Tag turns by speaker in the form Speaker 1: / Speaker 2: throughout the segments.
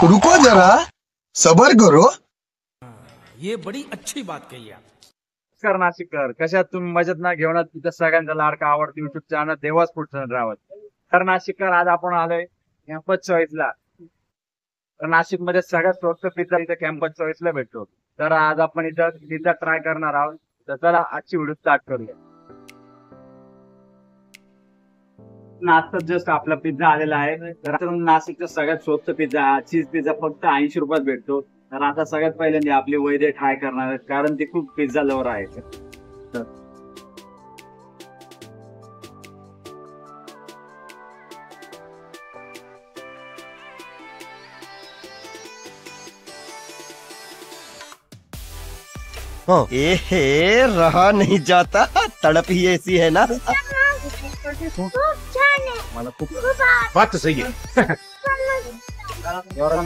Speaker 1: रुको जरा, सबर करो।
Speaker 2: ये बड़ी अच्छी बात कही आप।
Speaker 3: नमस्कार नाशिककर, कशात तुम्ही मजेत ना? घेऊन तिथं सगळ्यांचा लाडका आवडती YouTube channel Dewas food Rawat. तर नाशिककर, आज आपण आलोय कॅम्पस चॉईसला. तर नाशिक मध्ये सगळ्यात स्वस्त पिझ्झा इथं कॅम्पस चॉईसला भेटतो. तर आज आपण इथं पिझ्झा ट्राय करणार आहोत. तर चला आजची व्हिडिओ स्टार्ट करूया. नाश्त्यात जस्ट आपला पिझ्झा आलेला आहे. तर नाशिकचा सगळ्यात स्वस्त पिझ्झा, चीज पिझ्झा फक्त 80 रुपयात भेटतो. तर आता सगळ्यात पहिल्यांदा आपली वैद्य ट्राय करणार आहेत, कारण ती खूप पिझ्झा लवर आहे. तर
Speaker 1: एहे, रहा नहीं जाता, तड़प ही ऐसी है ना।
Speaker 3: मला खूप बात सही आहे.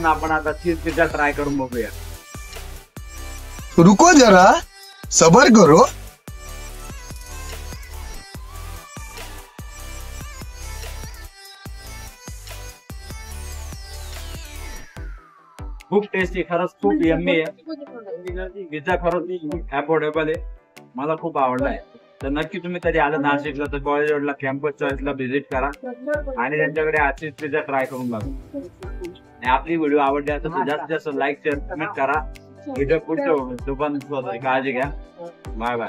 Speaker 3: आपण आता चीज पिझ्झा ट्राय करून बघूया.
Speaker 1: रुको जरा, सबर करो।
Speaker 3: खूप टेस्टी, खरंच खूप यम्मी आहे. पिझ्झा खरंच अफोर्डेबल आहे. मला खूप आवडला आहे. तर नक्की तुम्ही कधी आलं नाशिकला तर कॉलेज रोडला कॅम्पस चॉईसला व्हिजिट करा आणि त्यांच्याकडे आजची पिझ्झा ट्राय करून बघा. आणि आपली व्हिडिओ आवडली असेल तर जास्तीत जास्त लाईक शेअर कमेंट करा. व्हिडिओ पुढच्या काळजी घ्या. Bye bye.